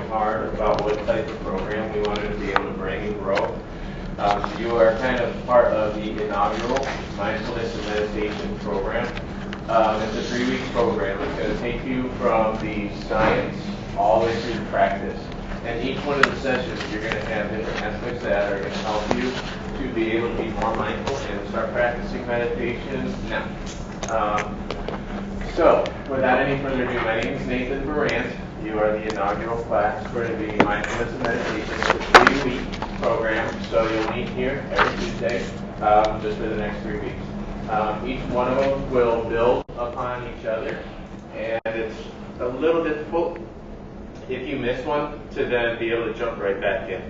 hard about what type of program we wanted to be able to bring and grow. You are kind of part of the inaugural Mindfulness and Meditation program. It's a 3-week program. It's going to take you from the science all the way through the practice. And each one of the sessions, you're going to have different aspects that are going to help you to be able to be more mindful and start practicing meditation now. So, without any further ado, my name is Nathan Barant. You are the inaugural class for the Mindfulness and Meditation. It's a 3-week program, so you'll meet here every Tuesday just for the next 3 weeks. Each one of them will build upon each other, and it's a little difficult if you miss one to then be able to jump right back in.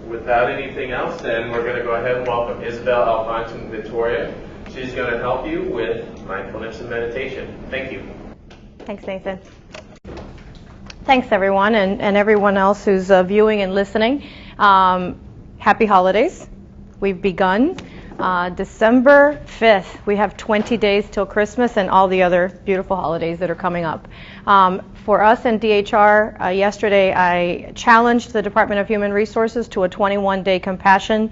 Without anything else, then we're going to go ahead and welcome Isabel Alfonsin-Vittoria. She's going to help you with mindfulness and meditation. Thank you. Thanks, Nathan. Thanks, everyone, and everyone else who's viewing and listening. Happy holidays. We've begun December 5th. We have 20 days till Christmas and all the other beautiful holidays that are coming up. For us in DHR, yesterday I challenged the Department of Human Resources to a 21-day compassion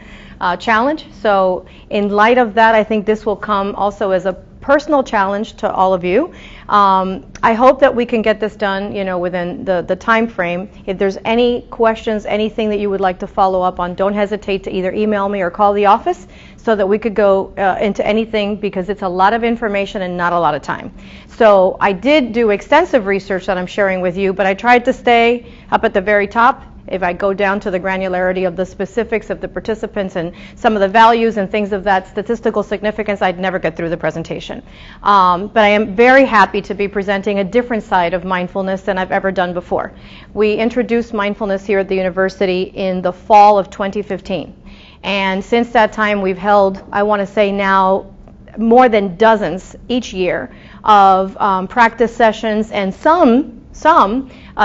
challenge. So in light of that, I think this will come also as a personal challenge to all of you. I hope that we can get this done, within the time frame. If there's any questions, anything that you would like to follow up on, don't hesitate to either email me or call the office so that we could go into anything, because it's a lot of information and not a lot of time. So I did do extensive research that I'm sharing with you, but I tried to stay up at the very top. If I go down to the granularity of the specifics of the participants and some of the values and things of that statistical significance, I'd never get through the presentation. But I am very happy to be presenting a different side of mindfulness than I've ever done before. We introduced mindfulness here at the university in the fall of 2015. And since that time, we've held, I want to say now, more than dozens each year of practice sessions and some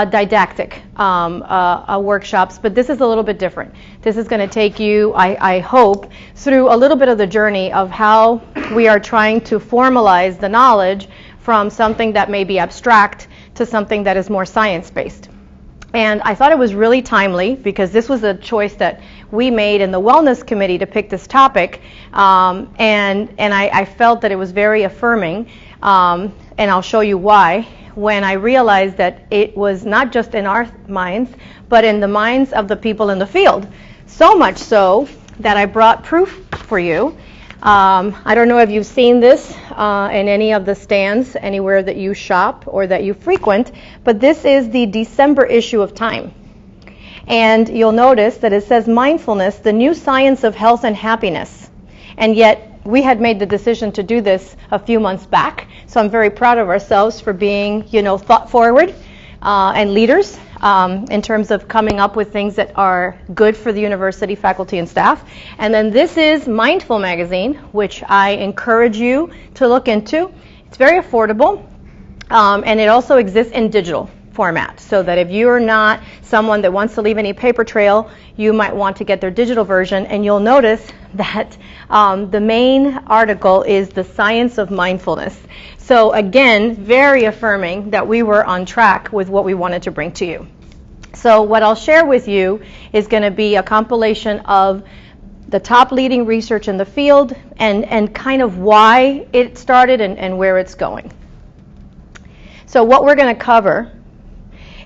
didactic workshops, but this is a little bit different. This is going to take you, I hope, through a little bit of the journey of how we are trying to formalize the knowledge from something that may be abstract to something that is more science-based. And I thought it was really timely, because this was a choice that we made in the Wellness Committee to pick this topic, and I felt that it was very affirming, and I'll show you why, when I realized that it was not just in our minds, but in the minds of the people in the field. So much so that I brought proof for you. I don't know if you've seen this in any of the stands anywhere that you shop or that you frequent, but this is the December issue of Time. And you'll notice that it says Mindfulness, the new science of health and happiness. And yet we had made the decision to do this a few months back, so I'm very proud of ourselves for being, thought forward and leaders in terms of coming up with things that are good for the university faculty and staff. And then this is Mindful Magazine, which I encourage you to look into. It's very affordable, and it also exists in digital format, so that if you're not someone that wants to leave any paper trail, you might want to get their digital version. And you'll notice that the main article is the science of mindfulness. So again, very affirming that we were on track with what we wanted to bring to you. So what I'll share with you is going to be a compilation of the top leading research in the field and kind of why it started and where it's going. So what we're going to cover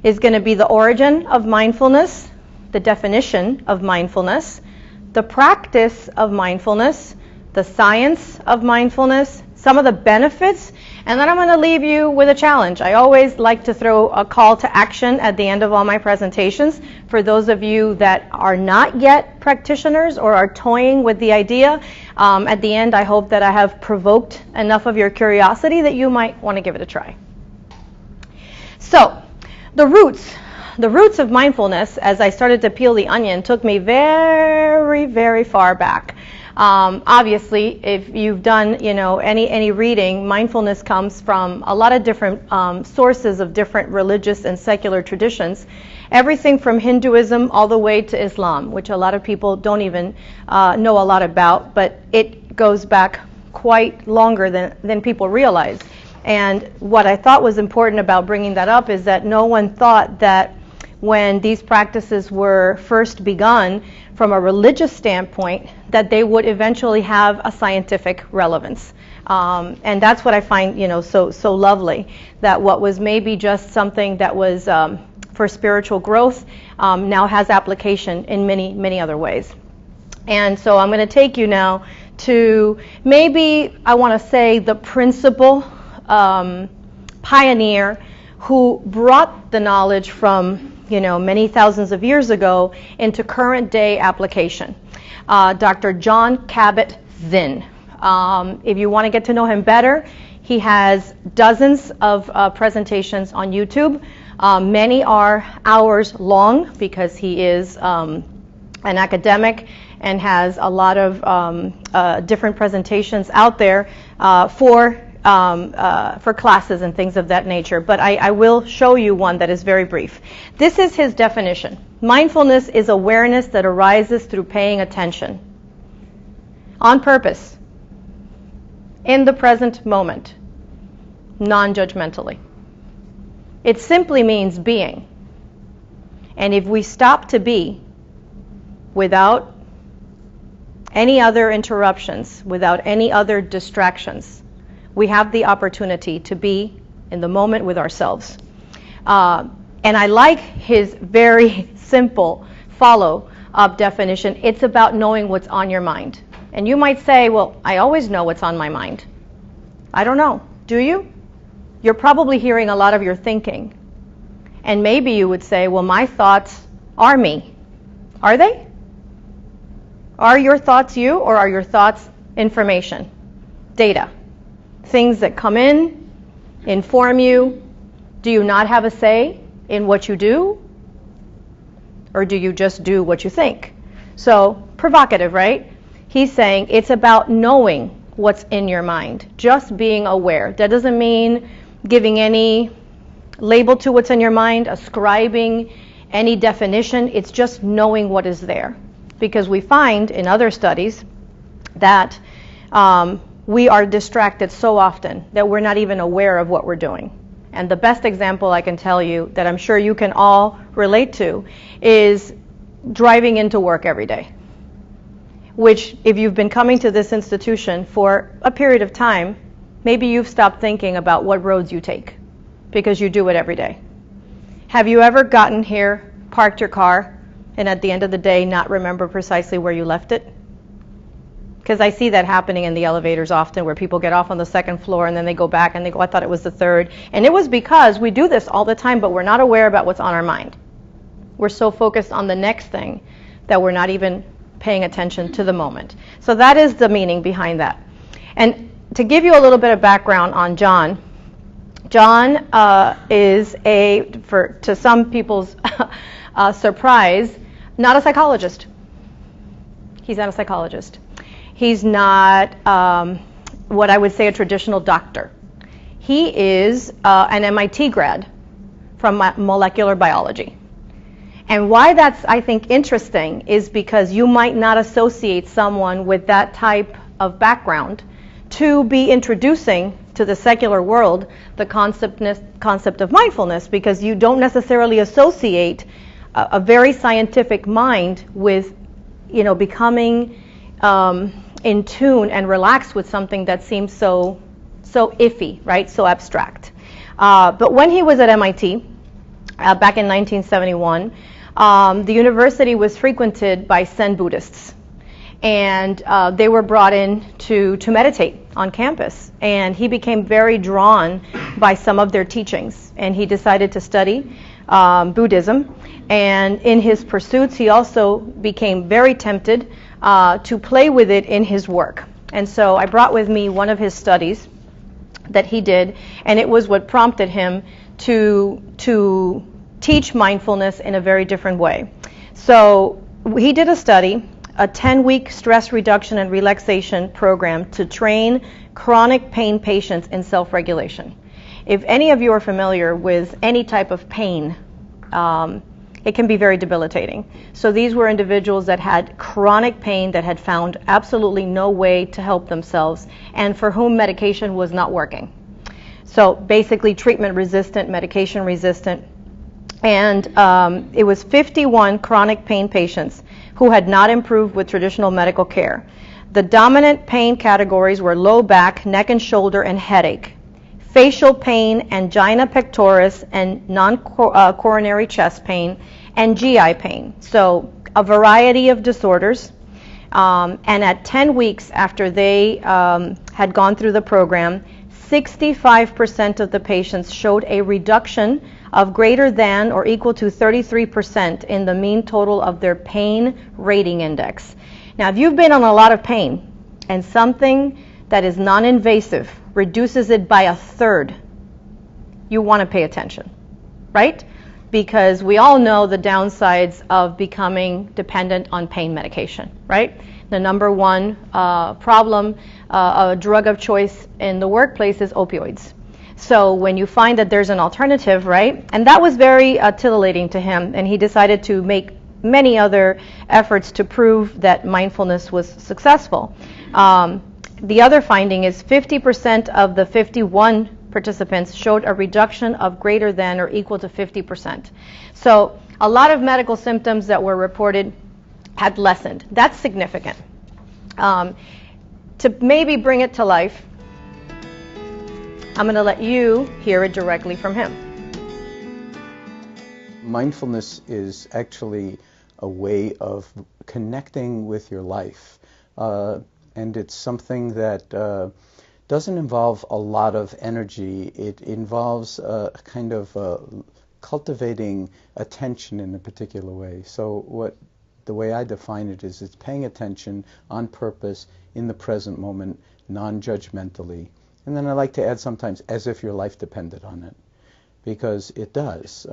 is going to be the origin of mindfulness, the definition of mindfulness, the practice of mindfulness, the science of mindfulness, some of the benefits, and then I'm going to leave you with a challenge. I always like to throw a call to action at the end of all my presentations. For those of you that are not yet practitioners or are toying with the idea, at the end I hope that I have provoked enough of your curiosity that you might want to give it a try. So, the roots of mindfulness, as I started to peel the onion, took me very, very far back. Obviously, if you've done, any reading, mindfulness comes from a lot of different sources of different religious and secular traditions. Everything from Hinduism all the way to Islam, which a lot of people don't even know a lot about, but it goes back quite longer than people realize. And what I thought was important about bringing that up is that no one thought that when these practices were first begun from a religious standpoint, that they would eventually have a scientific relevance. And that's what I find, so lovely, that what was maybe just something that was for spiritual growth now has application in many, many other ways. And so I'm going to take you now to maybe, I want to say, the principal pioneer who brought the knowledge from many thousands of years ago into current day application. Dr. Jon Kabat-Zinn. If you want to get to know him better, he has dozens of presentations on YouTube. Many are hours long because he is an academic and has a lot of different presentations out there for classes and things of that nature. But I will show you one that is very brief. This is his definition. Mindfulness is awareness that arises through paying attention on purpose, in the present moment, non-judgmentally. It simply means being. And if we stop to be without any other interruptions, without any other distractions, we have the opportunity to be in the moment with ourselves. And I like his very simple follow-up definition. It's about knowing what's on your mind. And you might say, well, I always know what's on my mind. I don't know. Do you? You're probably hearing a lot of your thinking. And maybe you would say, well, my thoughts are me. Are they? Are your thoughts you, or are your thoughts information, data, things that come in, inform you? Do you not have a say in what you do? Or do you just do what you think? So, provocative, right? He's saying it's about knowing what's in your mind, just being aware. That doesn't mean giving any label to what's in your mind, ascribing any definition. It's just knowing what is there. Because we find in other studies that we are distracted so often that we're not even aware of what we're doing. And the best example I can tell you that I'm sure you can all relate to is driving into work every day. Which, if you've been coming to this institution for a period of time, maybe you've stopped thinking about what roads you take because you do it every day. Have you ever gotten here, parked your car, and at the end of the day not remember precisely where you left it? Because I see that happening in the elevators often, where people get off on the second floor and then they go back and they go, I thought it was the third. And it was because we do this all the time, but we're not aware about what's on our mind. We're so focused on the next thing that we're not even paying attention to the moment. So that is the meaning behind that. And to give you a little bit of background on Jon is to some people's surprise, not a psychologist. He's not a psychologist. He's not what I would say a traditional doctor. He is an MIT grad from molecular biology. And why that's, I think, interesting is because you might not associate someone with that type of background to be introducing to the secular world the concept of mindfulness, because you don't necessarily associate a very scientific mind with, becoming in tune and relaxed with something that seems so iffy, right? So abstract. But when he was at MIT, back in 1971, the university was frequented by Zen Buddhists, and they were brought in to meditate on campus. And he became very drawn by some of their teachings, and he decided to study Buddhism. And in his pursuits, he also became very tempted to play with it in his work. And so I brought with me one of his studies that he did, and it was what prompted him to teach mindfulness in a very different way. So he did a study, a 10-week stress reduction and relaxation program to train chronic pain patients in self-regulation. If any of you are familiar with any type of pain, it can be very debilitating. So these were individuals that had chronic pain, that had found absolutely no way to help themselves, and for whom medication was not working. So basically treatment resistant, medication resistant. And it was 51 chronic pain patients who had not improved with traditional medical care. The dominant pain categories were low back, neck and shoulder, and headache. Facial pain, angina pectoris, and non-coronary chest pain, and GI pain. So a variety of disorders. And at 10 weeks after they had gone through the program, 65% of the patients showed a reduction of greater than or equal to 33% in the mean total of their pain rating index. Now, if you've been on a lot of pain and something that is non-invasive reduces it by a third, you want to pay attention, right? Because we all know the downsides of becoming dependent on pain medication, right? The number one problem, a drug of choice in the workplace is opioids. So when you find that there's an alternative, right? And that was very titillating to him, and he decided to make many other efforts to prove that mindfulness was successful. The other finding is 50% of the 51 participants showed a reduction of greater than or equal to 50%. So a lot of medical symptoms that were reported had lessened. That's significant. To maybe bring it to life, I'm going to let you hear it directly from him. Mindfulness is actually a way of connecting with your life. And it's something that doesn't involve a lot of energy. It involves kind of cultivating attention in a particular way. So the way I define it is it's paying attention on purpose in the present moment, non-judgmentally. And then I like to add sometimes as if your life depended on it, because it does.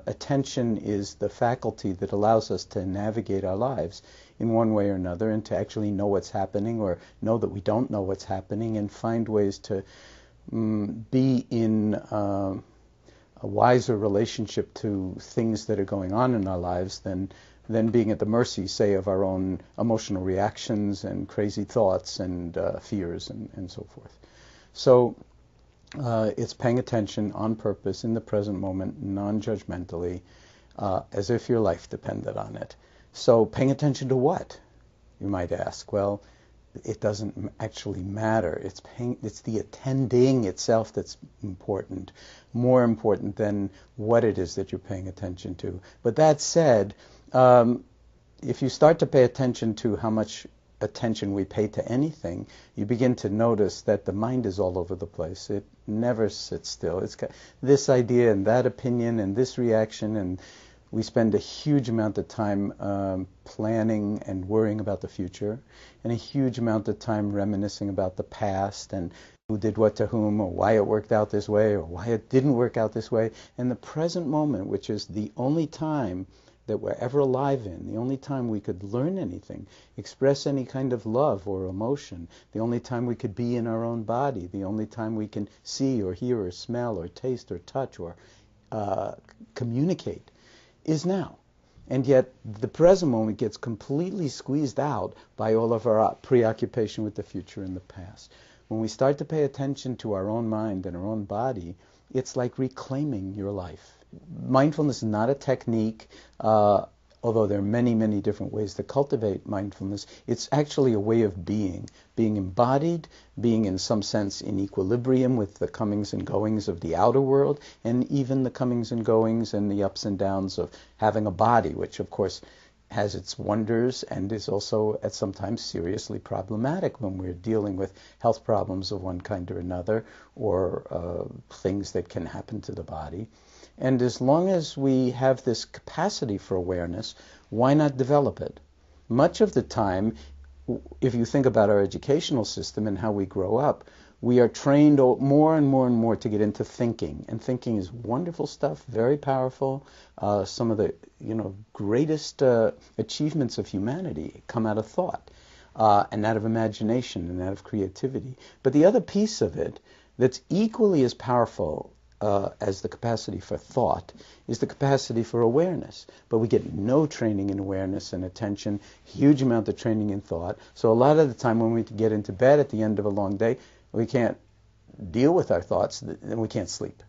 Attention is the faculty that allows us to navigate our lives in one way or another and to actually know what's happening or know that we don't know what's happening and find ways to be in a wiser relationship to things that are going on in our lives than being at the mercy, say, of our own emotional reactions and crazy thoughts and fears and so forth. So it's paying attention on purpose in the present moment, non-judgmentally, as if your life depended on it. So paying attention to what, you might ask? Well, it doesn't actually matter. It's the attending itself that's important, more important than what it is that you're paying attention to. But that said, if you start to pay attention to how much attention we pay to anything, you begin to notice that the mind is all over the place. It never sits still. It's got this idea and that opinion and this reaction, and we spend a huge amount of time planning and worrying about the future, and a huge amount of time reminiscing about the past and who did what to whom, or why it worked out this way, or why it didn't work out this way. And the present moment, which is the only time that we're ever alive in, the only time we could learn anything, express any kind of love or emotion, the only time we could be in our own body, the only time we can see or hear or smell or taste or touch or communicate, is now. And yet the present moment gets completely squeezed out by all of our preoccupation with the future and the past. When we start to pay attention to our own mind and our own body, it's like reclaiming your life. Mindfulness is not a technique, although there are many, many different ways to cultivate mindfulness. It's actually a way of being embodied, being in some sense in equilibrium with the comings and goings of the outer world, and even the comings and goings and the ups and downs of having a body, which of course has its wonders and is also at sometimes seriously problematic when we're dealing with health problems of one kind or another, or things that can happen to the body. And as long as we have this capacity for awareness, why not develop it? Much of the time, if you think about our educational system and how we grow up, we are trained more and more and more to get into thinking. And thinking is wonderful stuff, very powerful. Some of the greatest achievements of humanity come out of thought, and out of imagination and out of creativity. But the other piece of it that's equally as powerful as the capacity for thought is the capacity for awareness. But we get no training in awareness and attention, huge amount of training in thought. So a lot of the time when we get into bed at the end of a long day, we can't deal with our thoughts, then we can't sleep.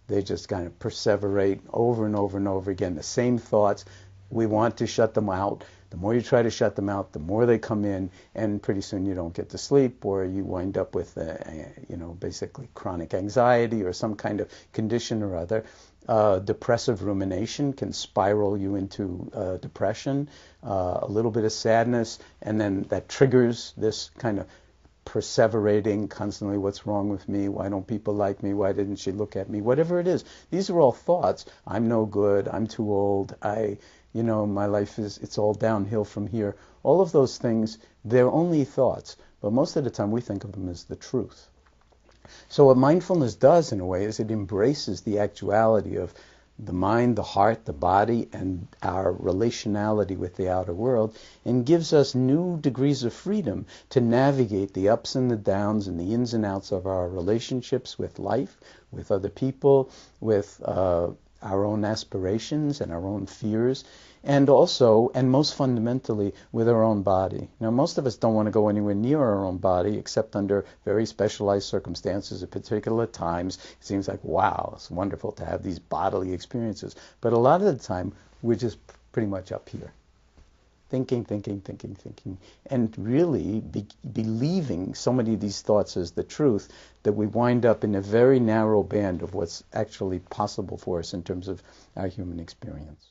They just kind of perseverate over and over and over again. The same thoughts. We want to shut them out. The more you try to shut them out, the more they come in, and pretty soon you don't get to sleep, or you wind up with, basically chronic anxiety or some kind of condition or other. Depressive rumination can spiral you into depression, a little bit of sadness, and then that triggers this kind of perseverating constantly. What's wrong with me? Why don't people like me? Why didn't she look at me? Whatever it is, these are all thoughts. I'm no good. I'm too old. My life it's all downhill from here. All of those things, they're only thoughts, but most of the time we think of them as the truth. So what mindfulness does, in a way, is it embraces the actuality of the mind, the heart, the body, and our relationality with the outer world, and gives us new degrees of freedom to navigate the ups and the downs and the ins and outs of our relationships with life, with other people, with our own aspirations and our own fears, and also, and most fundamentally, with our own body. Now, most of us don't want to go anywhere near our own body except under very specialized circumstances at particular times. It seems like, wow, it's wonderful to have these bodily experiences. But a lot of the time, we're just pretty much up here. Thinking, and really believing so many of these thoughts as the truth that we wind up in a very narrow band of what's actually possible for us in terms of our human experience.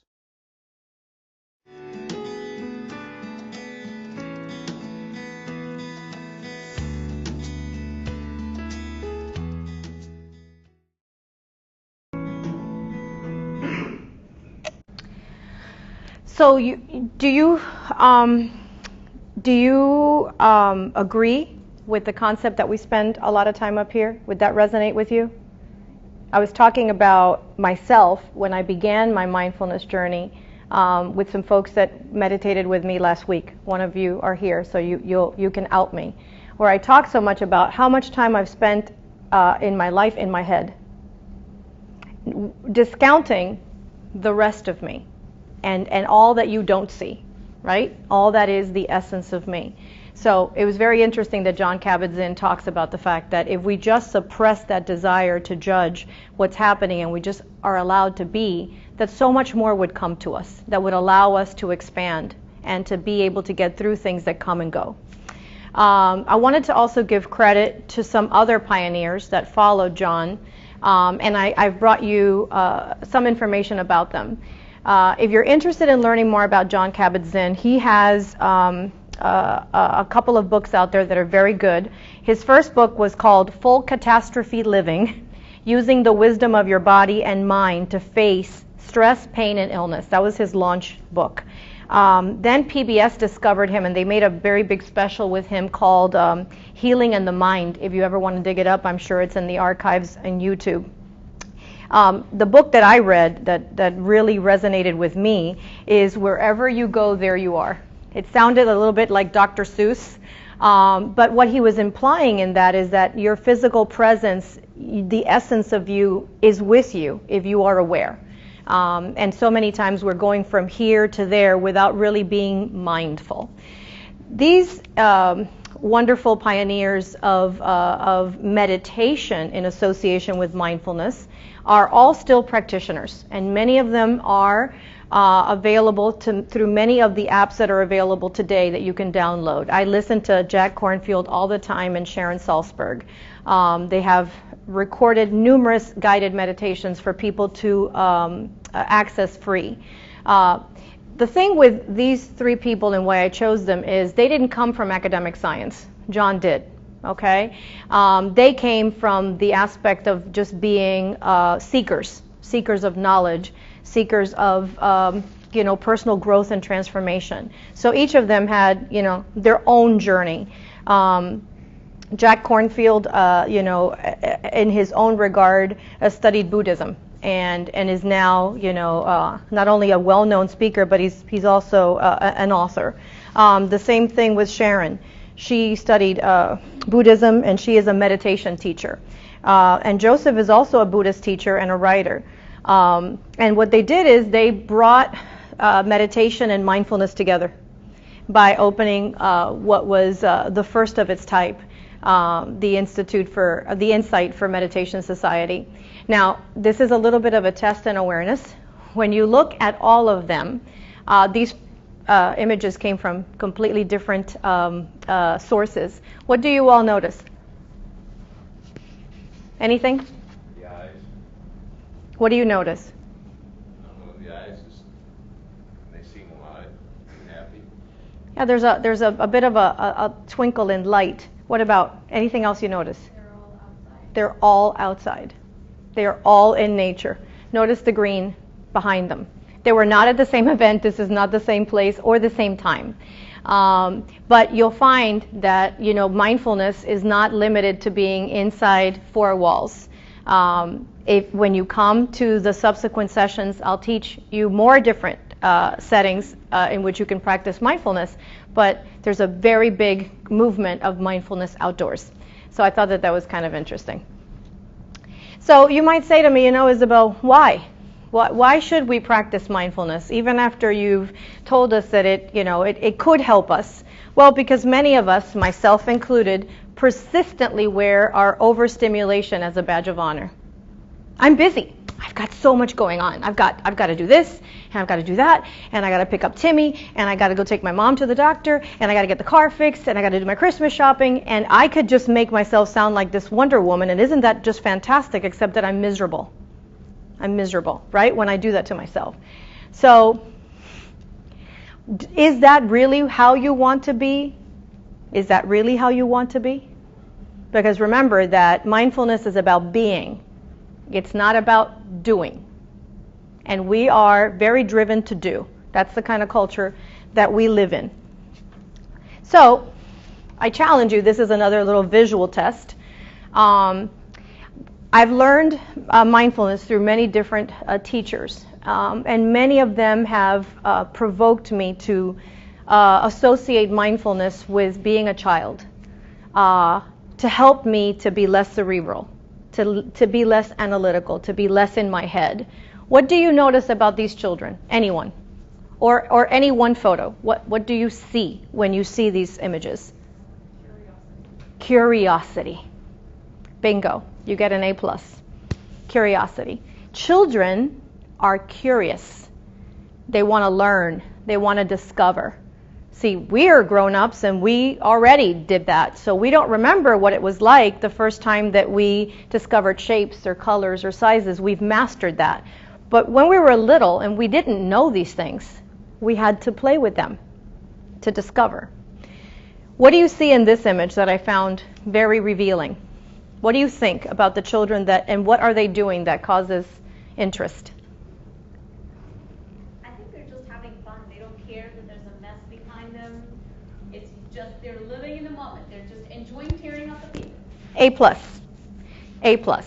So do you agree with the concept that we spend a lot of time up here? Would that resonate with you? I was talking about myself when I began my mindfulness journey with some folks that meditated with me last week. One of you are here, so you can out me. Where I talk so much about how much time I've spent in my life in my head, discounting the rest of me. And all that you don't see, right? All that is the essence of me. So it was very interesting that Jon Kabat-Zinn talks about the fact that if we just suppress that desire to judge what's happening and we just are allowed to be, that so much more would come to us, that would allow us to expand and to be able to get through things that come and go. I wanted to also give credit to some other pioneers that followed Jon, and I've brought you some information about them. If you're interested in learning more about Jon Kabat-Zinn, he has a couple of books out there that are very good. His first book was called Full Catastrophe Living, Using the Wisdom of Your Body and Mind to Face Stress, Pain, and Illness. That was his launch book. Then PBS discovered him, and they made a very big special with him called Healing in the Mind. If you ever want to dig it up, I'm sure it's in the archives on YouTube. The book that I read that really resonated with me is Wherever You Go, There You Are. It sounded a little bit like Dr. Seuss, but what he was implying in that is that your physical presence, the essence of you, is with you if you are aware. And so many times we're going from here to there without really being mindful. These wonderful pioneers of meditation in association with mindfulness are all still practitioners, and many of them are available through many of the apps that are available today that you can download. I listen to Jack Kornfield all the time and Sharon Salzberg. They have recorded numerous guided meditations for people to access free. The thing with these three people and why I chose them is they didn't come from academic science. Jon did. Okay? They came from the aspect of just being seekers of knowledge, seekers of personal growth and transformation. So each of them had their own journey. Jack Kornfield, in his own regard, studied Buddhism and is now not only a well-known speaker, but he's also an author. The same thing with Sharon. She studied Buddhism, and she is a meditation teacher. And Joseph is also a Buddhist teacher and a writer. And what they did is they brought meditation and mindfulness together by opening what was the first of its type, the Insight for Meditation Society. Now, this is a little bit of a test in awareness. When you look at all of them, these images came from completely different sources. What do you all notice? Anything? The eyes. What do you notice? The eyes, they seem alive and happy. Yeah, there's a bit of a twinkle in light. What about anything else you notice? They're all outside. They are all in nature. Notice the green behind them. They were not at the same event. This is not the same place or the same time. But you'll find that, mindfulness is not limited to being inside four walls. When you come to the subsequent sessions, I'll teach you more different settings in which you can practice mindfulness. But there's a very big movement of mindfulness outdoors. So I thought that was kind of interesting. So you might say to me, Isabel, why? Why should we practice mindfulness, even after you've told us that it could help us? Well, because many of us, myself included, persistently wear our overstimulation as a badge of honor. I'm busy. I've got so much going on. I've got to do this, and I've got to do that, and I got to pick up Timmy, and I got to go take my mom to the doctor, and I got to get the car fixed, and I got to do my Christmas shopping, and I could just make myself sound like this Wonder Woman, and isn't that just fantastic, except that I'm miserable. I'm miserable, right, when I do that to myself. So, is that really how you want to be? Is that really how you want to be? Because remember that mindfulness is about being. It's not about doing. And we are very driven to do. That's the kind of culture that we live in. So, I challenge you, this is another little visual test. I've learned mindfulness through many different teachers, and many of them have provoked me to associate mindfulness with being a child, to help me to be less cerebral, to be less analytical, to be less in my head. What do you notice about these children? Anyone? Or any one photo? What do you see when you see these images? Curiosity. Bingo. You get an A+. Curiosity. Children are curious. They want to learn. They want to discover. See, we're grown-ups and we already did that. So we don't remember what it was like the first time that we discovered shapes or colors or sizes. We've mastered that. But when we were little and we didn't know these things, we had to play with them to discover. What do you see in this image that I found very revealing? What do you think about the children and what are they doing that causes interest? I think they're just having fun. They don't care that there's a mess behind them. It's just they're living in the moment. They're just enjoying tearing up the paper. A+. A+.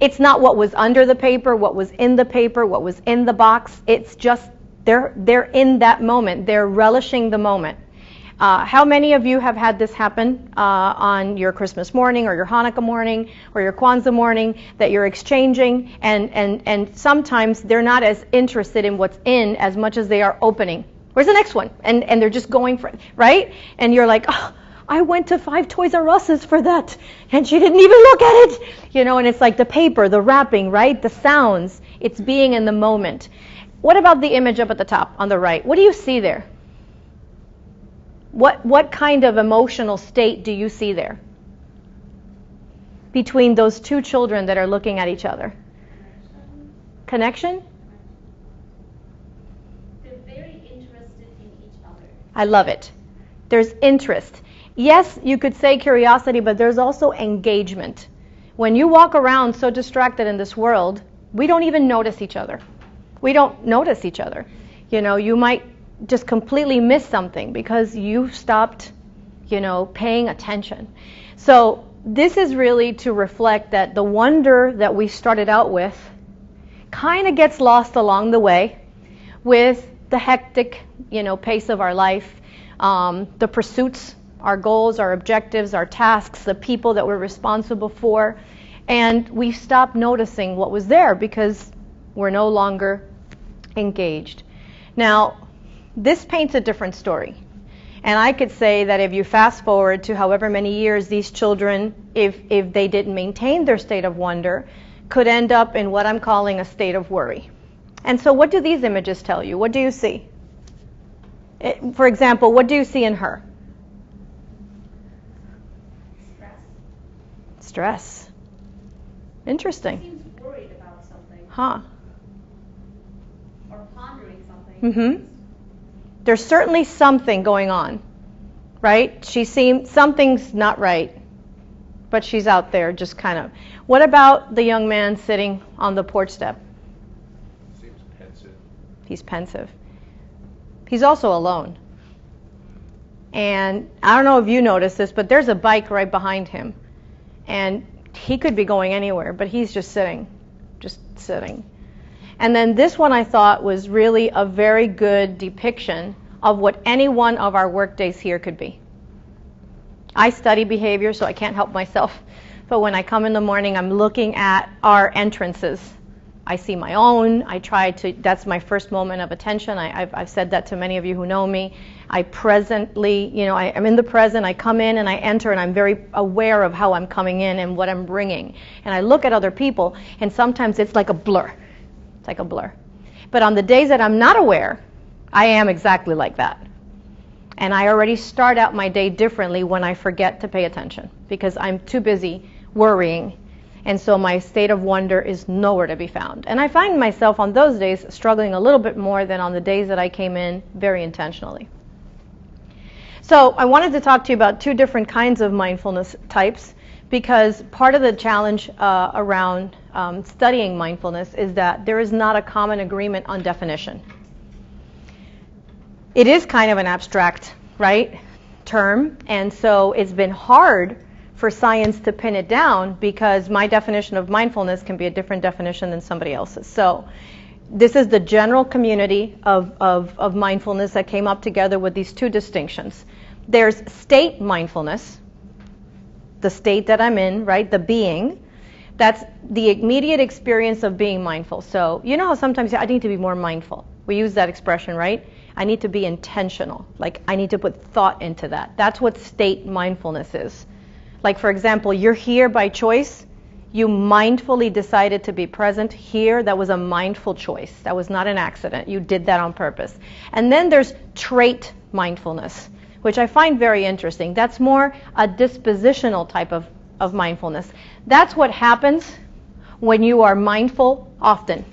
It's not what was under the paper, what was in the paper, what was in the box. It's just they're in that moment. They're relishing the moment. How many of you have had this happen on your Christmas morning or your Hanukkah morning or your Kwanzaa morning, that you're exchanging and sometimes they're not as interested in what's in as much as they are opening. Where's the next one? And they're just going for it, right? And you're like, oh, I went to 5 Toys R Us's for that and she didn't even look at it. And it's like the paper, the wrapping, right? The sounds. It's being in the moment. What about the image up at the top on the right? What do you see there? What kind of emotional state do you see there between those two children that are looking at each other? Connection? They're very interested in each other. I love it. There's interest. Yes, you could say curiosity, but there's also engagement. When you walk around so distracted in this world, we don't even notice each other. We don't notice each other. You might just completely miss something because you stopped, paying attention. So this is really to reflect that the wonder that we started out with kind of gets lost along the way with the hectic, pace of our life, the pursuits, our goals, our objectives, our tasks, the people that we're responsible for, and we stopped noticing what was there because we're no longer engaged. Now, this paints a different story. And I could say that if you fast forward to however many years, these children, if they didn't maintain their state of wonder, could end up in what I'm calling a state of worry. And so what do these images tell you? What do you see? For example, what do you see in her? Stress. Interesting. Seems worried about something. Huh. Or pondering something. Mm-hmm. There's certainly something going on, right? Something's not right, but she's out there just kind of. What about the young man sitting on the porch step? Seems pensive. He's pensive. He's also alone. And I don't know if you noticed this, but there's a bike right behind him. And he could be going anywhere, but he's just sitting. And then this one I thought was really a very good depiction of what any one of our work days here could be. I study behavior, so I can't help myself. But when I come in the morning, I'm looking at our entrances. I see my own. That's my first moment of attention. I've said that to many of you who know me. I'm in the present. I come in and I enter, and I'm very aware of how I'm coming in and what I'm bringing. And I look at other people, and sometimes it's like a blur. But on the days that I'm not aware, I am exactly like that. And I already start out my day differently when I forget to pay attention because I'm too busy worrying. And so my state of wonder is nowhere to be found. And I find myself on those days struggling a little bit more than on the days that I came in very intentionally. So I wanted to talk to you about two different kinds of mindfulness types, because part of the challenge around studying mindfulness is that there is not a common agreement on definition. It is kind of an abstract, right, term, and so it's been hard for science to pin it down because my definition of mindfulness can be a different definition than somebody else's. So this is the general community of mindfulness that came up together with these two distinctions. There's state mindfulness, the state that I'm in, right, the being. That's the immediate experience of being mindful. So you know how sometimes I need to be more mindful. We use that expression, right? I need to be intentional. Like I need to put thought into that. That's what state mindfulness is. Like for example, you're here by choice. You mindfully decided to be present here. That was a mindful choice. That was not an accident. You did that on purpose. And then there's trait mindfulness, which I find very interesting. That's more a dispositional type of mindfulness. That's what happens when you are mindful often.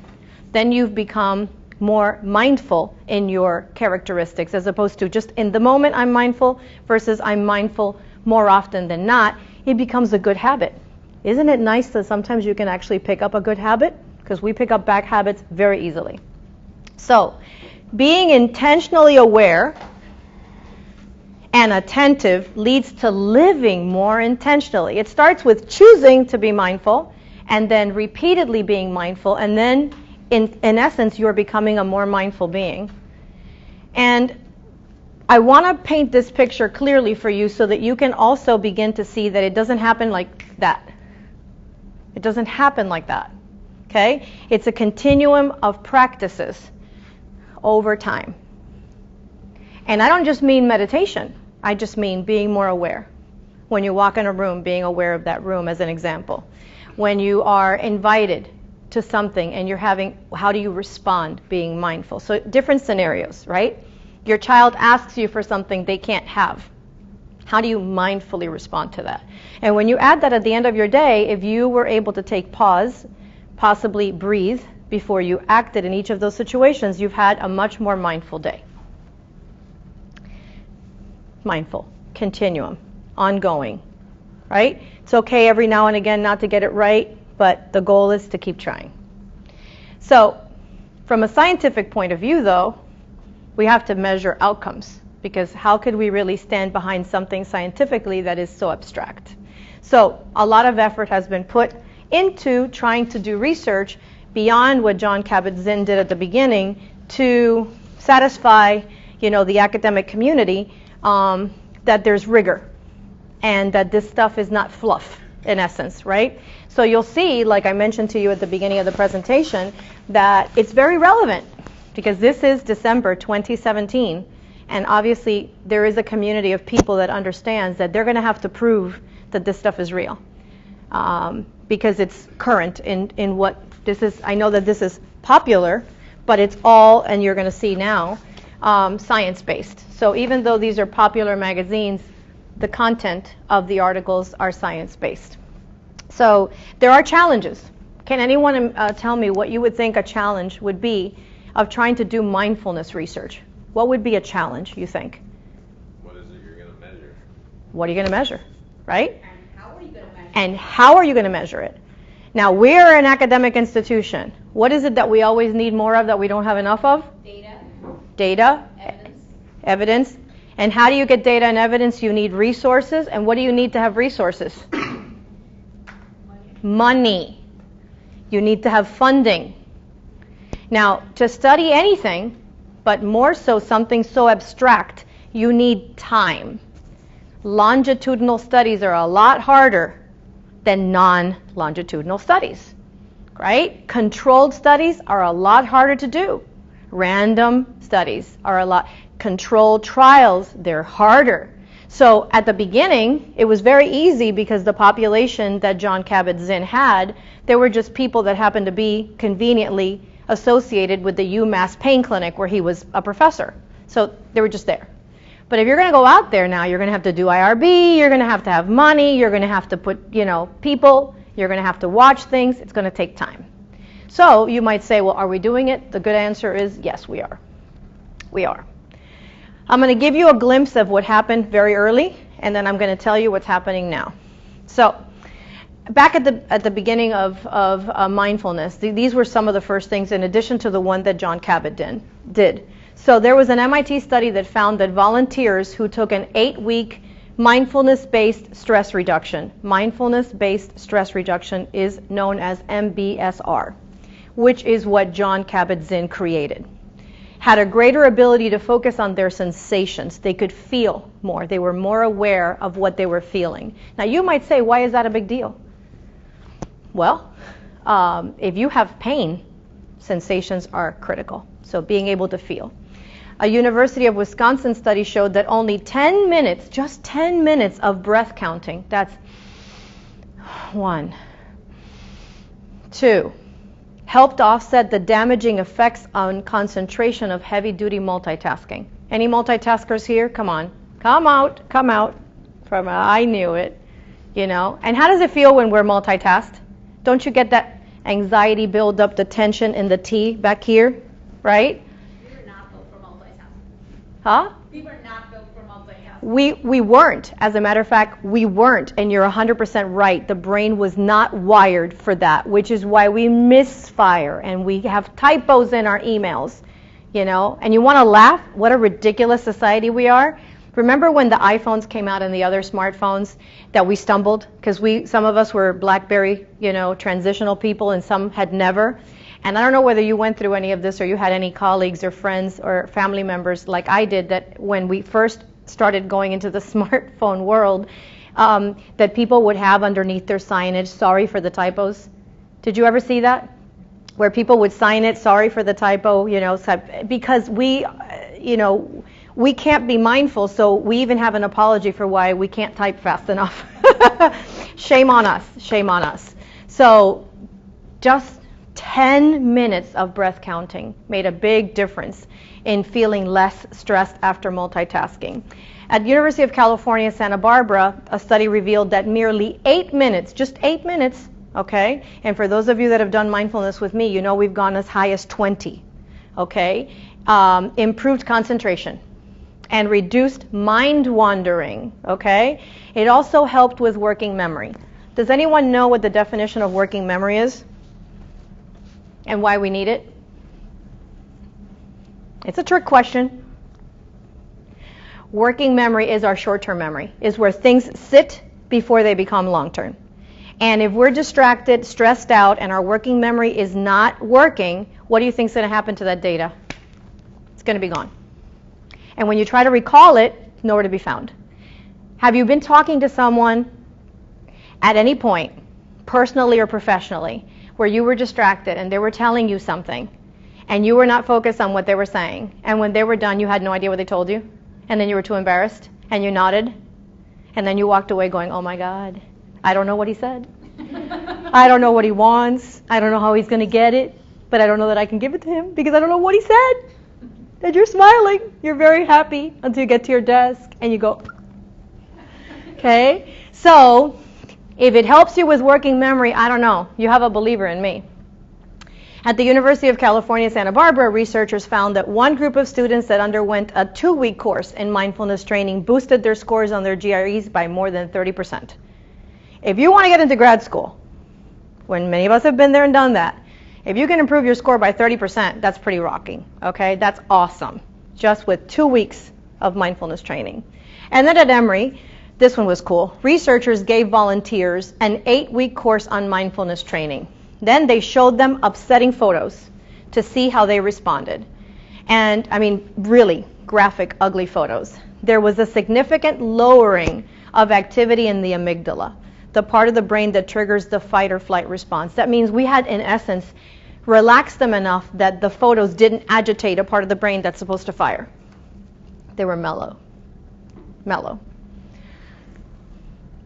Then you've become more mindful in your characteristics, as opposed to just in the moment I'm mindful versus I'm mindful more often than not. It becomes a good habit. Isn't it nice that sometimes you can actually pick up a good habit? Because we pick up bad habits very easily. So, being intentionally aware and attentive leads to living more intentionally. It starts with choosing to be mindful and then repeatedly being mindful, and then in essence you're becoming a more mindful being. And I want to paint this picture clearly for you so that you can also begin to see that it doesn't happen like that. It doesn't happen like that. Okay? It's a continuum of practices over time. And I don't just mean meditation. I just mean being more aware. When you walk in a room, being aware of that room as an example. When you are invited to something and you're having, how do you respond, being mindful? So different scenarios, right? Your child asks you for something they can't have. How do you mindfully respond to that? And when you add that at the end of your day, if you were able to take pause, possibly breathe before you acted in each of those situations, you've had a much more mindful day. Mindful, continuum, ongoing, right? It's okay every now and again not to get it right, but the goal is to keep trying. So, from a scientific point of view, though, we have to measure outcomes, because how could we really stand behind something scientifically that is so abstract? So, a lot of effort has been put into trying to do research beyond what Jon Kabat-Zinn did at the beginning to satisfy, the academic community that there's rigor and that this stuff is not fluff, in essence, right? So you'll see, like I mentioned to you at the beginning of the presentation, that it's very relevant because this is December 2017 And obviously, there is a community of people that understands that they're going to have to prove that this stuff is real. Because it's current in what this is. I know that this is popular, but it's all, and you're going to see now, science-based. So even though these are popular magazines, the content of the articles are science-based. So there are challenges. Can anyone tell me what you would think a challenge would be of trying to do mindfulness research? What would be a challenge, you think? What is it you're going to measure? What are you going to measure, right? And how are you going to measure? And how are you going to measure it? Now, we're an academic institution. What is it that we always need more of that we don't have enough of? Data. Evidence. And how do you get data and evidence? You need resources. And what do you need to have resources? Money. You need to have funding. Now, to study anything, but more so something so abstract, you need time. Longitudinal studies are a lot harder than non-longitudinal studies, right? Controlled studies are a lot harder to do. Random studies are a lot. Controlled trials, they're harder. So at the beginning, it was very easy because the population that Jon Kabat-Zinn had, there were just people that happened to be conveniently associated with the UMass Pain Clinic where he was a professor. So they were just there. But if you're going to go out there now, you're going to have to do IRB, you're going to have money, you're going to have to put, people, you're going to have to watch things. It's going to take time. So you might say, well, are we doing it? The good answer is yes, we are. We are. I'm going to give you a glimpse of what happened very early, and then I'm going to tell you what's happening now. So back at the beginning of mindfulness, these were some of the first things in addition to the one that Jon Kabat-Zinn did. So there was an MIT study that found that volunteers who took an 8-week mindfulness-based stress reduction is known as MBSR, which is what Jon Kabat-Zinn created, had a greater ability to focus on their sensations. They could feel more. They were more aware of what they were feeling. Now you might say, why is that a big deal? Well, if you have pain, sensations are critical. So being able to feel. A University of Wisconsin study showed that only 10 minutes, just 10 minutes of breath counting, that's 1, 2, helped offset the damaging effects on concentration of heavy-duty multitasking. Any multitaskers here? Come on. Come out. From I knew it. And how does it feel when we're multitasked? Don't you get that anxiety build up, the tension in the T back here, right? We were not built for multitasking. Huh? We were not built for multitasking. We weren't. As a matter of fact, we weren't. And you're 100% right. The brain was not wired for that, which is why we misfire and we have typos in our emails, And you want to laugh? What a ridiculous society we are. Remember when the iPhones came out and the other smartphones that we stumbled? Because some of us were BlackBerry, transitional people, and some had never. And I don't know whether you went through any of this or you had any colleagues or friends or family members like I did that when we first started going into the smartphone world, that people would have underneath their signage, sorry for the typos. Did you ever see that? Where people would sign it, sorry for the typo, because we can't be mindful, so we even have an apology for why we can't type fast enough. Shame on us. So just 10 minutes of breath counting made a big difference in feeling less stressed after multitasking. At the University of California, Santa Barbara, a study revealed that merely 8 minutes, just 8 minutes, okay? And for those of you that have done mindfulness with me, we've gone as high as 20, okay? Improved concentration and reduced mind wandering, okay? It also helped with working memory. Does anyone know what the definition of working memory is? And why we need it? It's a trick question. Working memory is our short-term memory, is where things sit before they become long-term. And if we're distracted, stressed out, and our working memory is not working, what do you think is going to happen to that data? It's going to be gone. And when you try to recall it, nowhere to be found. Have you been talking to someone at any point, personally or professionally, where you were distracted and they were telling you something and you were not focused on what they were saying, and when they were done, you had no idea what they told you? and then you were too embarrassed, and you nodded, and then you walked away going, oh my God, I don't know what he said. I don't know what he wants. I don't know how he's going to get it, but I don't know that I can give it to him because I don't know what he said. And you're smiling. You're very happy until you get to your desk and you go, okay? So if it helps you with working memory, I don't know. You have a believer in me. At the University of California, Santa Barbara, researchers found that one group of students that underwent a 2-week course in mindfulness training boosted their scores on their GREs by more than 30%. If you want to get into grad school, when many of us have been there and done that, if you can improve your score by 30%, that's pretty rocking, okay? That's awesome, just with 2 weeks of mindfulness training. And then at Emory, this one was cool. Researchers gave volunteers an 8-week course on mindfulness training. Then they showed them upsetting photos to see how they responded. And, I mean, really graphic, ugly photos. There was a significant lowering of activity in the amygdala, the part of the brain that triggers the fight or flight response. That means we had, in essence, relaxed them enough that the photos didn't agitate a part of the brain that's supposed to fire. They were mellow.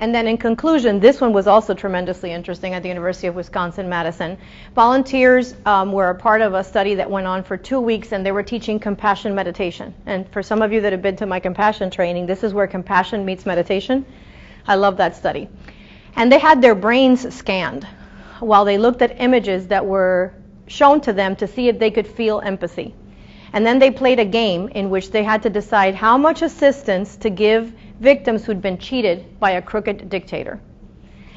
And then in conclusion, this one was also tremendously interesting at the University of Wisconsin-Madison. Volunteers were a part of a study that went on for 2 weeks, and they were teaching compassion meditation. And for some of you that have been to my compassion training, this is where compassion meets meditation. I love that study. And they had their brains scanned while they looked at images that were shown to them to see if they could feel empathy. And then they played a game in which they had to decide how much assistance to give victims who'd been cheated by a crooked dictator.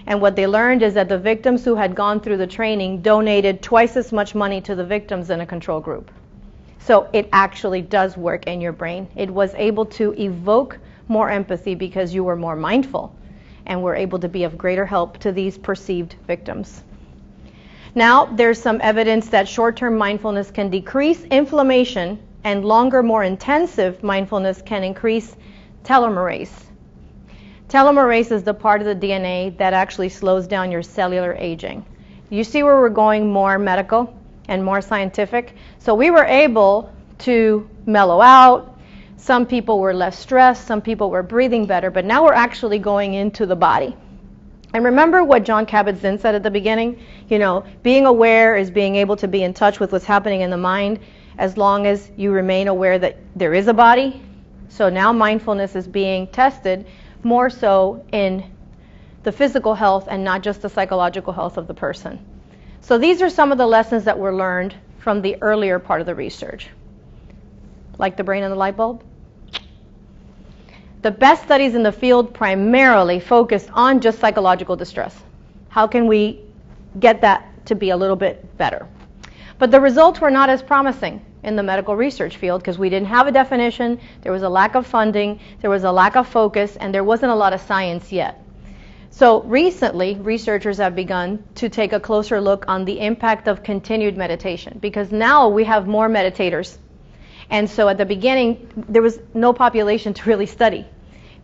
And what they learned is that the victims who had gone through the training donated twice as much money to the victims than a control group. So it actually does work in your brain. It was able to evoke more empathy because you were more mindful and were able to be of greater help to these perceived victims. Now, there's some evidence that short-term mindfulness can decrease inflammation, and longer, more intensive mindfulness can increase telomerase. Telomerase is the part of the DNA that actually slows down your cellular aging. You see where we're going more medical and more scientific? So we were able to mellow out. Some people were less stressed. Some people were breathing better. But now we're actually going into the body. And remember what Jon Kabat-Zinn said at the beginning? You know, being aware is being able to be in touch with what's happening in the mind as long as you remain aware that there is a body. So now mindfulness is being tested more so in the physical health and not just the psychological health of the person. So these are some of the lessons that were learned from the earlier part of the research. Like the brain and the light bulb? The best studies in the field primarily focused on just psychological distress. How can we get that to be a little bit better? But the results were not as promising in the medical research field because we didn't have a definition, there was a lack of funding, there was a lack of focus, and there wasn't a lot of science yet. So recently, researchers have begun to take a closer look on the impact of continued meditation because now we have more meditators. And so at the beginning, there was no population to really study.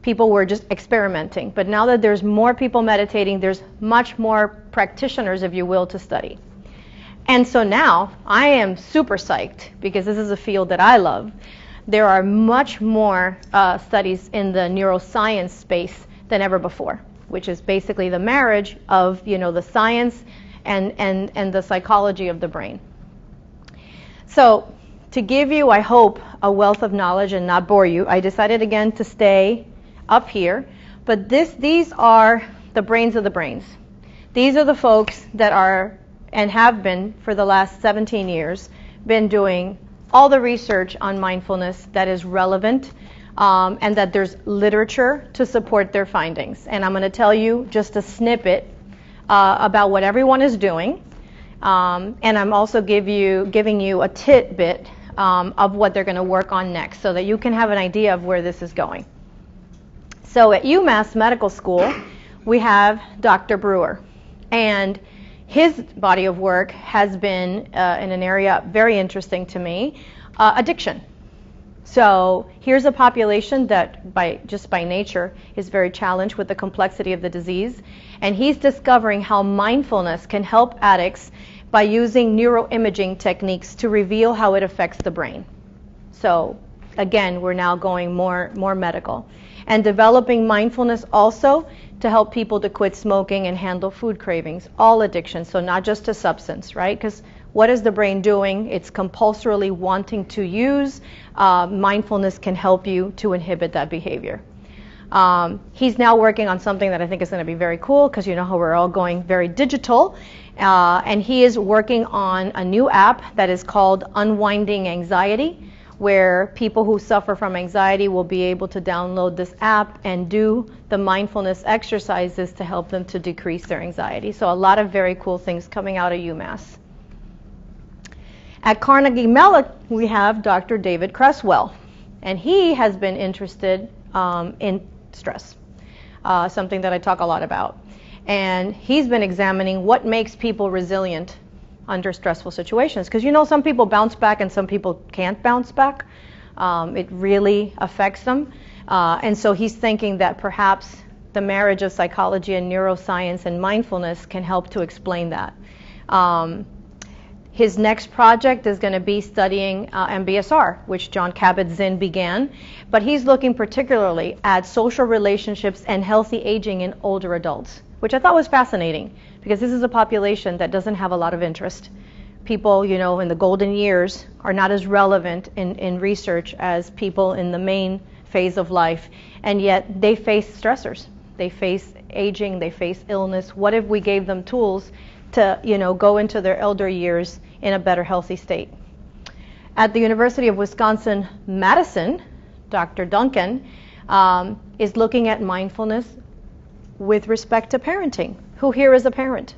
People were just experimenting. But now that there's more people meditating, there's much more practitioners, if you will, to study. And so now I am super psyched because this is a field that I love. There are much more studies in the neuroscience space than ever before, which is basically the marriage of, you know, the science and the psychology of the brain. So to give you, I hope, a wealth of knowledge and not bore you, I decided again to stay up here. But these are the brains of the brains. These are the folks that are and have been for the last 17 years, been doing all the research on mindfulness that is relevant and that there's literature to support their findings. And I'm going to tell you just a snippet about what everyone is doing. And I'm also giving you a tidbit of what they're going to work on next so that you can have an idea of where this is going. So at UMass Medical School, we have Dr. Brewer. And his body of work has been in an area very interesting to me, addiction. So here's a population that by nature is very challenged with the complexity of the disease. And he's discovering how mindfulness can help addicts by using neuroimaging techniques to reveal how it affects the brain. So again, we're now going more medical. And developing mindfulness also to help people to quit smoking and handle food cravings, all addictions, so not just a substance, right? Because what is the brain doing? It's compulsorily wanting to use. Mindfulness can help you to inhibit that behavior. He's now working on something that I think is going to be very cool, because you know how we're all going very digital. And he is working on a new app that is called Unwinding Anxiety, where people who suffer from anxiety will be able to download this app and do the mindfulness exercises to help them to decrease their anxiety. So a lot of very cool things coming out of UMass. At Carnegie Mellon, we have Dr. David Cresswell, and he has been interested in stress, something that I talk a lot about. And he's been examining what makes people resilient under stressful situations. Because you know, some people bounce back and some people can't bounce back. It really affects them. And so he's thinking that perhaps the marriage of psychology and neuroscience and mindfulness can help to explain that. His next project is going to be studying MBSR, which John Kabat-Zinn began. But he's looking particularly at social relationships and healthy aging in older adults, which I thought was fascinating, because this is a population that doesn't have a lot of interest. People, you know, in the golden years are not as relevant in research as people in the main phase of life, and yet they face stressors. They face aging, they face illness. What if we gave them tools to, you know, go into their elder years in a better, healthy state? At the University of Wisconsin-Madison, Dr. Duncan is looking at mindfulness with respect to parenting. Who here is a parent?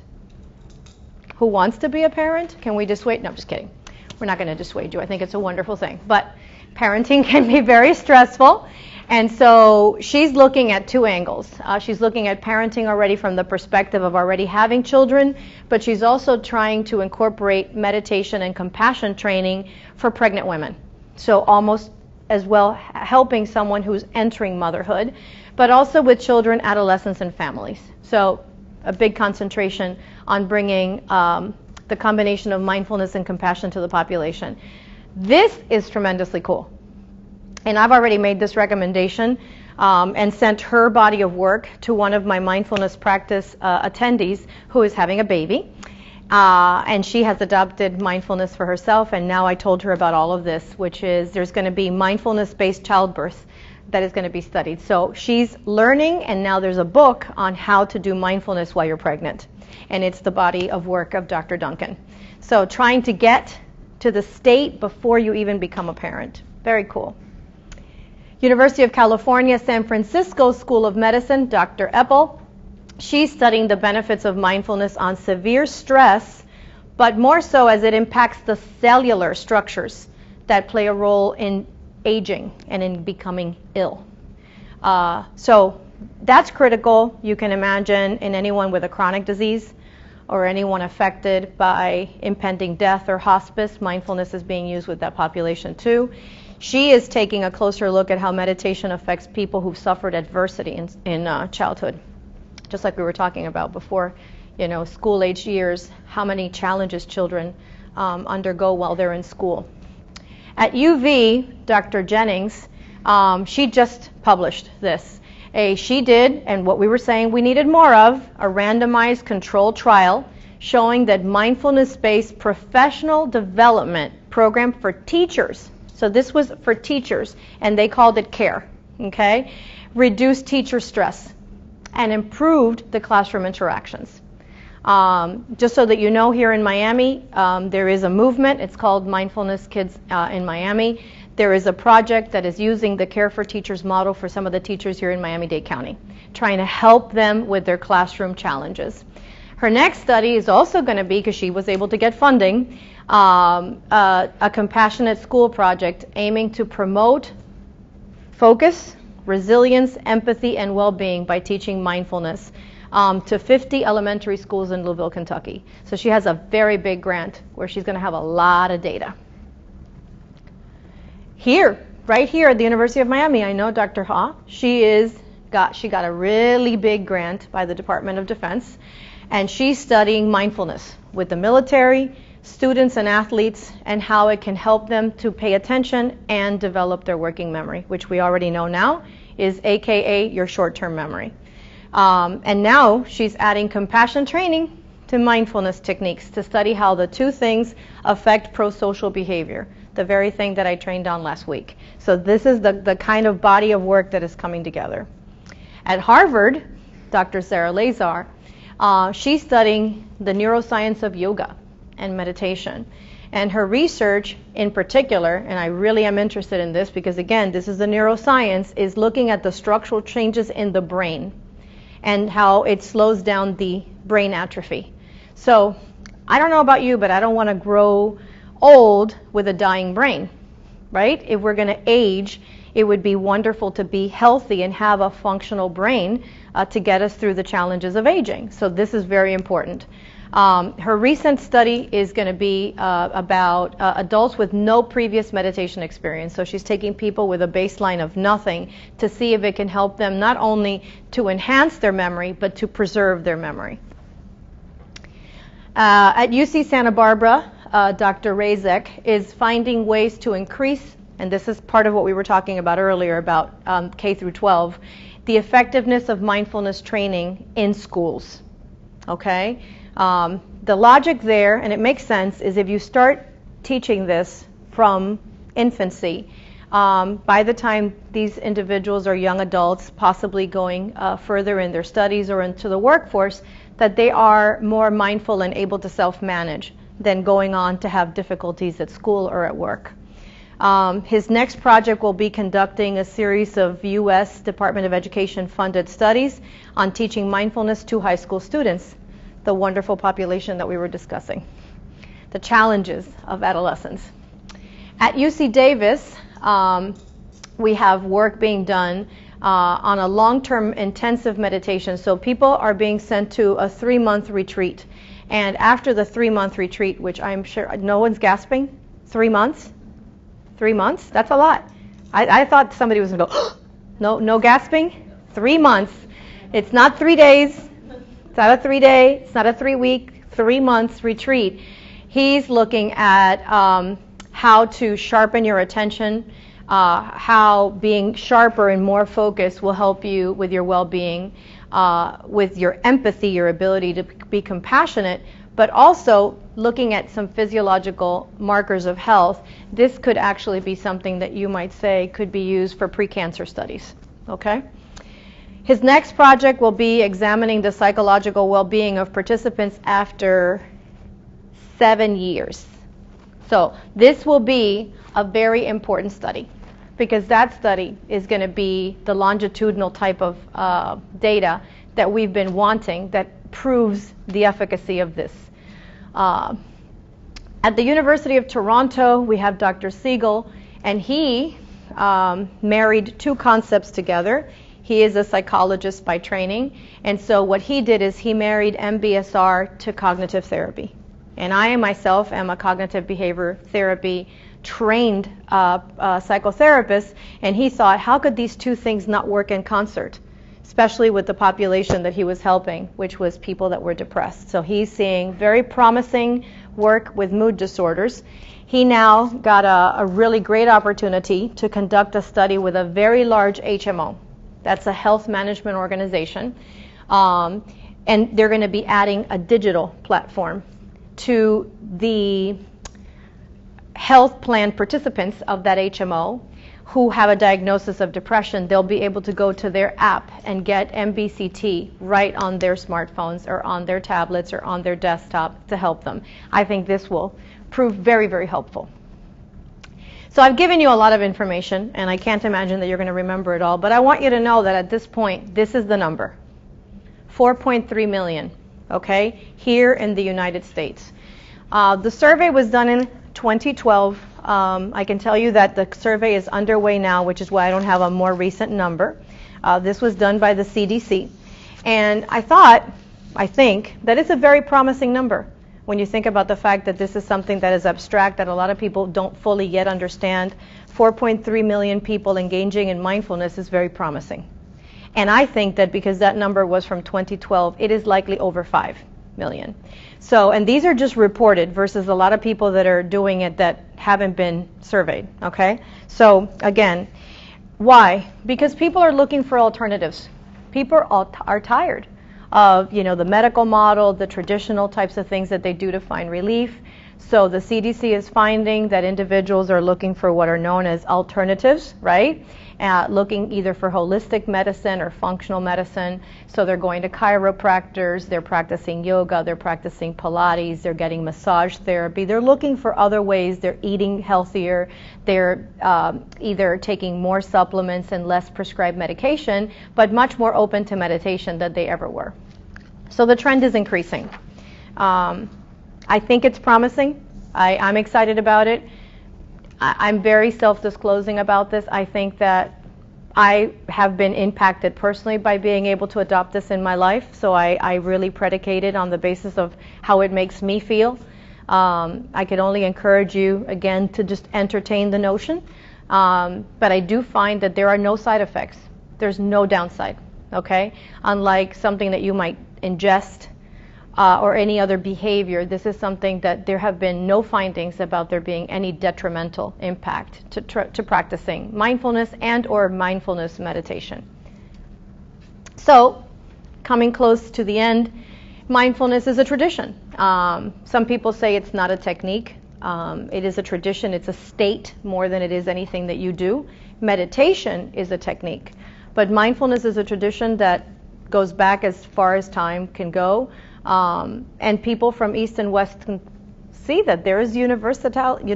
Who wants to be a parent? Can we dissuade? No, I'm just kidding. We're not going to dissuade you. I think it's a wonderful thing. But parenting can be very stressful. And so she's looking at two angles. She's looking at parenting already from the perspective of already having children, but she's also trying to incorporate meditation and compassion training for pregnant women. So almost as well helping someone who's entering motherhood, but also with children, adolescents, and families. So a big concentration on bringing the combination of mindfulness and compassion to the population. This is tremendously cool. And I've already made this recommendation and sent her body of work to one of my mindfulness practice attendees who is having a baby. And she has adopted mindfulness for herself, and now I told her about all of this, which is there's going to be mindfulness-based childbirth that is going to be studied. So she's learning, and now there's a book on how to do mindfulness while you're pregnant. And it's the body of work of Dr. Duncan. So trying to get to the state before you even become a parent. Very cool. University of California, San Francisco School of Medicine, Dr. Eppel. She's studying the benefits of mindfulness on severe stress, but more so as it impacts the cellular structures that play a role in aging and in becoming ill. So that's critical. You can imagine in anyone with a chronic disease or anyone affected by impending death or hospice, mindfulness is being used with that population too. She is taking a closer look at how meditation affects people who've suffered adversity in childhood. Just like we were talking about before, you know, school-age years, how many challenges children undergo while they're in school. At UV, Dr. Jennings, she just published this. She did, and what we were saying we needed more of, a randomized controlled trial showing that mindfulness-based professional development program for teachers, so this was for teachers, and they called it CARE, okay, reduced teacher stress and improved the classroom interactions. Just so that you know, here in Miami, there is a movement. It's called Mindfulness Kids in Miami. There is a project that is using the Care for Teachers model for some of the teachers here in Miami-Dade County, trying to help them with their classroom challenges. Her next study is also going to be, because she was able to get funding, a compassionate school project aiming to promote focus, resilience, empathy, and well-being by teaching mindfulness to 50 elementary schools in Louisville, Kentucky. So she has a very big grant where she's going to have a lot of data. Here, right here at the University of Miami, I know Dr. Ha. She got a really big grant by the Department of Defense, and she's studying mindfulness with the military, students and athletes and how it can help them to pay attention and develop their working memory, which we already know now is AKA your short-term memory. And now she's adding compassion training to mindfulness techniques to study how the two things affect pro-social behavior, the very thing that I trained on last week. So this is the kind of body of work that is coming together. At Harvard, Dr. Sarah Lazar, she's studying the neuroscience of yoga and meditation. And her research in particular, and I really am interested in this because again, this is the neuroscience, is looking at the structural changes in the brain and how it slows down the brain atrophy. So I don't know about you, but I don't want to grow old with a dying brain, right? If we're going to age, it would be wonderful to be healthy and have a functional brain to get us through the challenges of aging. So this is very important. Her recent study is going to be about adults with no previous meditation experience. So she's taking people with a baseline of nothing to see if it can help them not only to enhance their memory, but to preserve their memory. At UC Santa Barbara, Dr. Razek is finding ways to increase, and this is part of what we were talking about earlier about K through 12, the effectiveness of mindfulness training in schools. Okay? The logic there, and it makes sense, is if you start teaching this from infancy, by the time these individuals are young adults, possibly going further in their studies or into the workforce, that they are more mindful and able to self-manage than going on to have difficulties at school or at work. His next project will be conducting a series of U.S. Department of Education funded studies on teaching mindfulness to high school students, the wonderful population that we were discussing, the challenges of adolescence. At UC Davis, we have work being done on a long-term intensive meditation. So people are being sent to a 3-month retreat. And after the 3-month retreat, which I'm sure no one's gasping, 3 months? 3 months? That's a lot. I thought somebody was going to go, no gasping? 3 months. It's not 3 days. It's not a 3-day. It's not a 3-week, 3 months retreat. He's looking at how to sharpen your attention, how being sharper and more focused will help you with your well-being, with your empathy, your ability to be compassionate, but also looking at some physiological markers of health. This could actually be something that you might say could be used for pre-cancer studies. Okay? His next project will be examining the psychological well-being of participants after 7 years. So this will be a very important study because that study is going to be the longitudinal type of data that we've been wanting that proves the efficacy of this. At the University of Toronto, we have Dr. Siegel, and he married two concepts together. He is a psychologist by training, and so what he did is he married MBSR to cognitive therapy. And I myself am a cognitive behavior therapy trained psychotherapist, and he thought, how could these two things not work in concert, especially with the population that he was helping, which was people that were depressed. So he's seeing very promising work with mood disorders. He now got a really great opportunity to conduct a study with a very large HMO. That's a health management organization. And they're going to be adding a digital platform to the health plan participants of that HMO who have a diagnosis of depression. They'll be able to go to their app and get MBCT right on their smartphones or on their tablets or on their desktop to help them. I think this will prove very, very helpful. So I've given you a lot of information, and I can't imagine that you're going to remember it all, but I want you to know that at this point, this is the number. 4.3 million, okay, here in the United States. The survey was done in 2012. I can tell you that the survey is underway now, which is why I don't have a more recent number. This was done by the CDC. And I think that it's a very promising number when you think about the fact that this is something that is abstract, that a lot of people don't fully yet understand. 4.3 million people engaging in mindfulness is very promising. And I think that because that number was from 2012, it is likely over 5 million. So, and these are just reported versus a lot of people that are doing it that haven't been surveyed, okay? So, again, why? Because people are looking for alternatives. People are tired of, the medical model, the traditional types of things that they do to find relief. So the CDC is finding that individuals are looking for what are known as alternatives, right? Looking either for holistic medicine or functional medicine. So they're going to chiropractors, they're practicing yoga, they're practicing Pilates, they're getting massage therapy. They're looking for other ways. They're eating healthier. They're either taking more supplements and less prescribed medication, but much more open to meditation than they ever were. So the trend is increasing. I think it's promising. I'm excited about it. I'm very self-disclosing about this. I think that I have been impacted personally by being able to adopt this in my life, so I really predicate it on the basis of how it makes me feel. I can only encourage you, again, to just entertain the notion, but I do find that there are no side effects. There's no downside, okay? Unlike something that you might ingest or any other behavior, this is something that there have been no findings about there being any detrimental impact to practicing mindfulness and or mindfulness meditation. So, coming close to the end, mindfulness is a tradition. Some people say it's not a technique. It is a tradition. It's a state more than it is anything that you do. Meditation is a technique. But mindfulness is a tradition that goes back as far as time can go. And people from East and West can see that there is universality,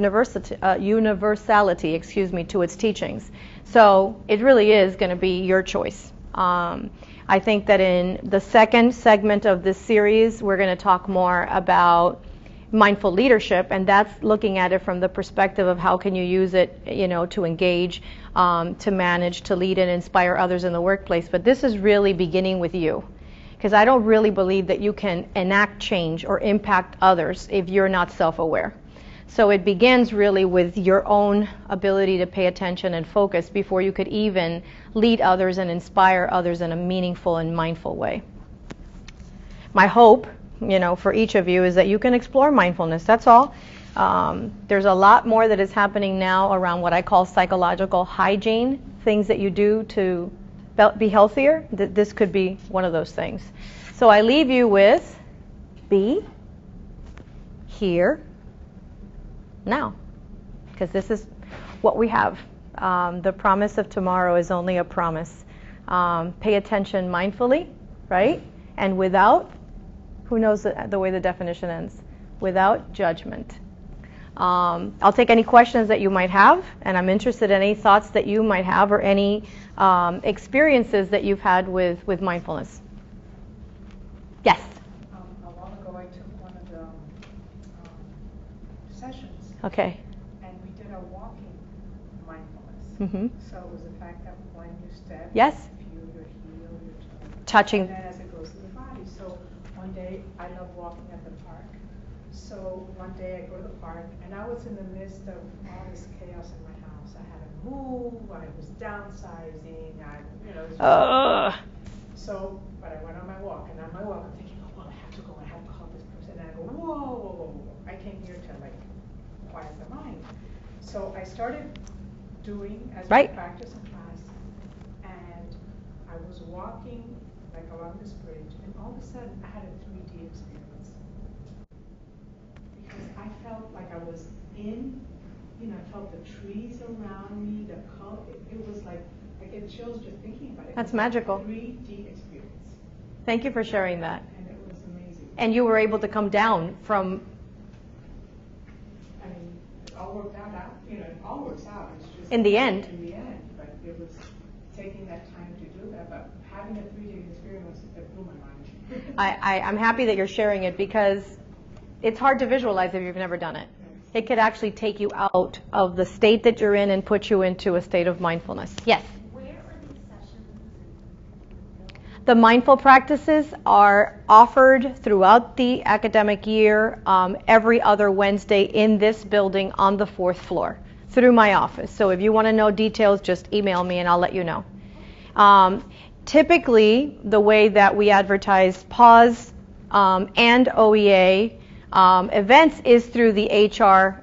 to its teachings. So it really is going to be your choice. I think that in the second segment of this series, we're going to talk more about mindful leadership, and that's looking at it from the perspective of how can you use it, to engage, to manage, to lead and inspire others in the workplace. But this is really beginning with you. Because I don't really believe that you can enact change or impact others if you're not self-aware. So it begins really with your own ability to pay attention and focus before you could even lead others and inspire others in a meaningful and mindful way. My hope, for each of you is that you can explore mindfulness. That's all. There's a lot more that is happening now around what I call psychological hygiene, things that you do to be healthier. This could be one of those things. So I leave you with be here now, because this is what we have. The promise of tomorrow is only a promise. Pay attention mindfully, right? And without, who knows the way the definition ends? Without judgment. I'll take any questions that you might have, and I'm interested in any thoughts that you might have or any experiences that you've had with mindfulness. Yes? A while ago, I took one of the sessions. Okay. And we did a walking mindfulness. Mm-hmm. So it was the fact that when you step, Yes. you feel your heel, your toe. Touching. And then as it goes to the body. So one day, I love walking at the park. So one day I go to the park, and I was in the midst of all this chaos in my house. I had to move, I was downsizing, it was so, but I went on my walk, and on my walk I'm thinking, oh, well, I have to call this person, and I go, whoa, I came here to quiet the mind. So I started doing as we practice in class, and I was walking along this bridge, and all of a sudden I had a 3D experience. Because I felt like I was I felt the trees around me, the color, it was like, I get chills just thinking about it. That's magical. 3D experience. Thank you for sharing that. And it was amazing. And you were able to come down from... I mean, it all worked out, it all works out. It's just in the end, but it was taking that time to do that, but having a 3D experience, it blew my mind. I'm happy that you're sharing it because it's hard to visualize if you've never done it. It could actually take you out of the state that you're in and put you into a state of mindfulness. Yes? Where are these sessions? The mindful practices are offered throughout the academic year every other Wednesday in this building on the 4th floor through my office. So if you want to know details, just email me and I'll let you know. Typically, the way that we advertise pause and OEA events is through the HR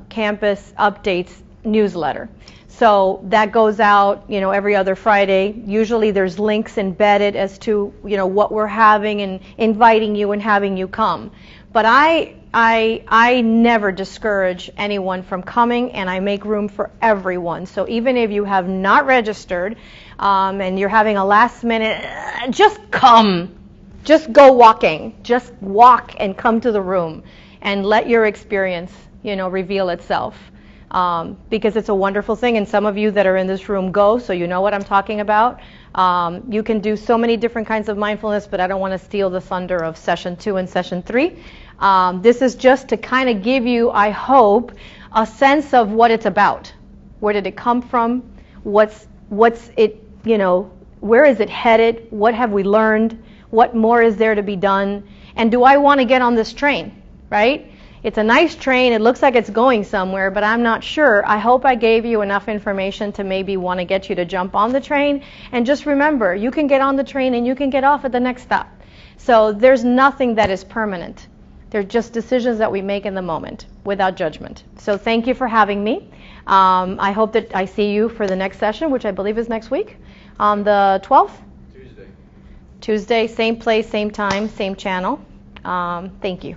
Campus Updates newsletter. So that goes out, every other Friday. Usually there's links embedded as to, what we're having and inviting you and having you come. But I never discourage anyone from coming, and I make room for everyone. So even if you have not registered and you're having a last minute, just come. Just go walking. Just walk and come to the room and let your experience, reveal itself. Because it's a wonderful thing, and some of you that are in this room go, so you know what I'm talking about. You can do so many different kinds of mindfulness, but I don't want to steal the thunder of session 2 and session 3. This is just to kind of give you, I hope, a sense of what it's about. Where did it come from? What's it, where is it headed? What have we learned? What more is there to be done? And do I want to get on this train, right? It's a nice train. It looks like it's going somewhere, but I'm not sure. I hope I gave you enough information to maybe want to get you to jump on the train. And just remember, you can get on the train and you can get off at the next stop. So there's nothing that is permanent. They're just decisions that we make in the moment without judgment. So thank you for having me. I hope that I see you for the next session, which I believe is next week, on the 12th? Tuesday, same place, same time, same channel. Thank you.